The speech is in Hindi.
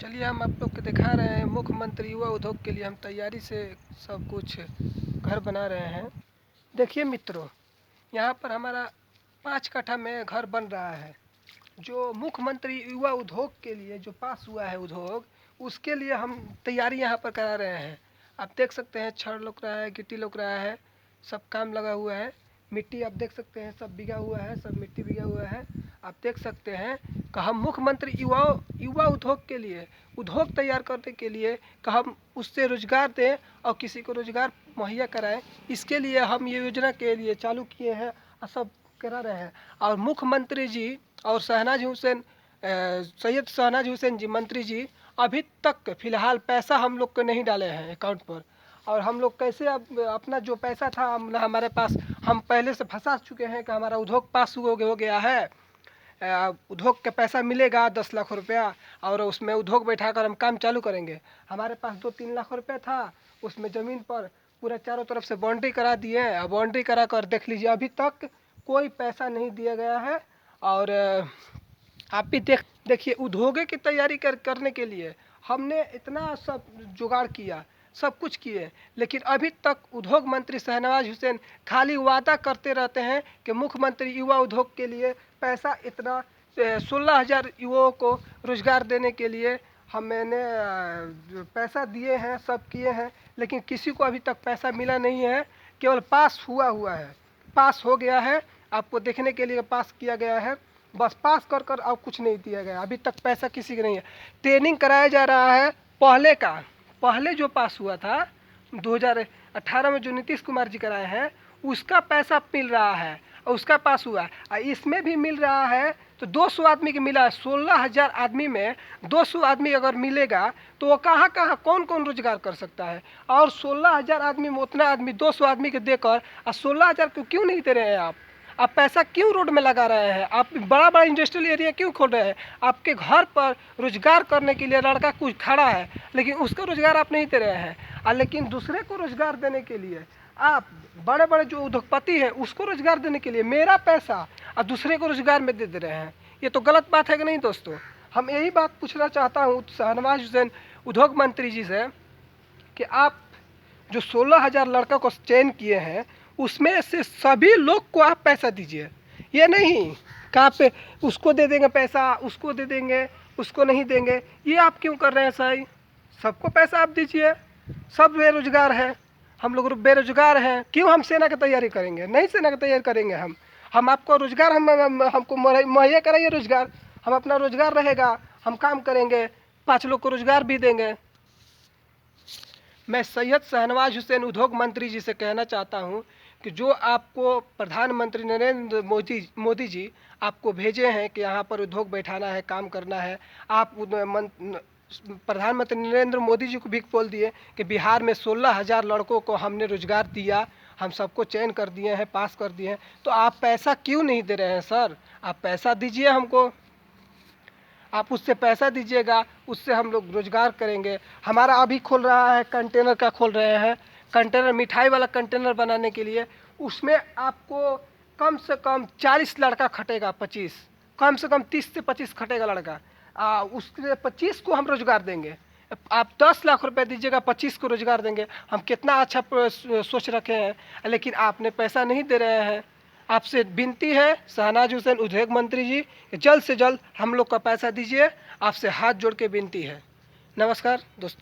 चलिए हम आप लोग को दिखा रहे हैं मुख्यमंत्री युवा उद्योग के लिए हम तैयारी से सब कुछ घर बना रहे हैं। देखिए मित्रों, यहाँ पर हमारा 5 कट्ठा में घर बन रहा है। जो मुख्यमंत्री युवा उद्योग के लिए जो पास हुआ है उद्योग, उसके लिए हम तैयारी यहाँ पर करा रहे हैं। आप देख सकते हैं छड़ लग रहा है, गिट्टी लग रहा है, सब काम लगा हुआ है। मिट्टी आप देख सकते हैं सब बिगा हुआ है, सब मिट्टी बिगा हुआ है। आप देख सकते हैं कि हम मुख्यमंत्री युवा उद्योग के लिए उद्योग तैयार करने के लिए कि हम उससे रोजगार दें और किसी को रोजगार मुहैया कराएं। इसके लिए हम ये योजना के लिए चालू किए हैं और सब करा रहे हैं। और मुख्यमंत्री जी और सैयद शहनाज हुसैन जी मंत्री जी अभी तक फ़िलहाल पैसा हम लोग को नहीं डाले हैं अकाउंट पर। और हम लोग कैसे अब अपना जो पैसा था हमारे पास, हम पहले से फंसा चुके हैं कि हमारा उद्योग पास हो गया है। उद्योग का पैसा मिलेगा 10 लाख रुपया और उसमें उद्योग बैठाकर हम काम चालू करेंगे। हमारे पास 2-3 लाख रुपया था, उसमें ज़मीन पर पूरा चारों तरफ से बाउंड्री करा दिए और बाउंड्री करा कर देख लीजिए अभी तक कोई पैसा नहीं दिया गया है। और आप भी देखिए उद्योग की तैयारी करने के लिए हमने इतना सब जुगाड़ किया, सब कुछ किए, लेकिन अभी तक उद्योग मंत्री शहनवाज हुसैन खाली वादा करते रहते हैं कि मुख्यमंत्री युवा उद्योग के लिए पैसा इतना 16,000 युवाओं को रोजगार देने के लिए मैंने पैसा दिए हैं, सब किए हैं, लेकिन किसी को अभी तक पैसा मिला नहीं है। केवल पास हुआ है, पास हो गया है, आपको देखने के लिए पास किया गया है, बस पास कर कर अब कुछ नहीं दिया गया। अभी तक पैसा किसी का नहीं है। ट्रेनिंग कराया जा रहा है पहले जो पास हुआ था 2018 में जो नीतीश कुमार जी कराए हैं उसका पैसा मिल रहा है और उसका पास हुआ है। इसमें भी मिल रहा है तो 200 आदमी को मिला है। 16,000 आदमी में 200 आदमी अगर मिलेगा तो वो कहाँ कौन रोजगार कर सकता है। और 16,000 आदमी में उतना आदमी 200 आदमी को देकर 16,000 को क्यों नहीं दे रहे हैं आप पैसा क्यों रोड में लगा रहे हैं? आप बड़ा इंडस्ट्रियल एरिया क्यों खोल रहे हैं? आपके घर पर रोजगार करने के लिए लड़का कुछ खड़ा है लेकिन उसको रोजगार आप नहीं दे रहे हैं। लेकिन दूसरे को रोजगार देने के लिए आप बड़े जो उद्योगपति हैं उसको रोजगार देने के लिए मेरा पैसा और दूसरे को रोजगार में दे रहे हैं। ये तो गलत बात है कि नहीं दोस्तों? हम यही बात पूछना चाहता हूँ शहनवाज हुसैन उद्योग मंत्री जी से कि आप जो 16,000 लड़कों को चयन किए हैं उसमें से सभी लोग को आप पैसा दीजिए। ये नहीं कि आप उसको दे देंगे पैसा, उसको दे देंगे, उसको नहीं देंगे। ये आप क्यों कर रहे हैं सही? सबको पैसा आप दीजिए। सब बेरोजगार हैं, हम लोग बेरोजगार हैं, क्यों हम सेना की तैयारी करेंगे? नहीं सेना की तैयारी करेंगे हम आपको रोजगार हमको मुहैया कराइए रोजगार, हम अपना रोजगार रहेगा, हम काम करेंगे, 5 लोग को रोजगार भी देंगे। मैं सैयद शहनवाज हुसैन उद्योग मंत्री जी से कहना चाहता हूं कि जो आपको प्रधानमंत्री नरेंद्र मोदी जी आपको भेजे हैं कि यहाँ पर उद्योग बैठाना है, काम करना है, आप प्रधानमंत्री नरेंद्र मोदी जी को भी बोल दिए कि बिहार में 16,000 लड़कों को हमने रोजगार दिया, हम सबको चयन कर दिए हैं, पास कर दिए हैं, तो आप पैसा क्यों नहीं दे रहे हैं सर? आप पैसा दीजिए हमको, आप उससे पैसा दीजिएगा, उससे हम लोग रोजगार करेंगे। हमारा अभी खोल रहा है कंटेनर का, खोल रहे हैं कंटेनर, मिठाई वाला कंटेनर बनाने के लिए। उसमें आपको कम से कम 40 लड़का खटेगा, 25 कम से कम 30 से 25 खटेगा लड़का। उसके 25 को हम रोजगार देंगे। आप 10 लाख रुपए दीजिएगा, 25 को रोजगार देंगे। हम कितना अच्छा सोच रखे हैं, लेकिन आपने पैसा नहीं दे रहे हैं। आपसे विनती है शहनाज हुसैन उद्योग मंत्री जी, जल्द से जल्द हम लोग का पैसा दीजिए। आपसे हाथ जोड़ के विनती है। नमस्कार दोस्तों।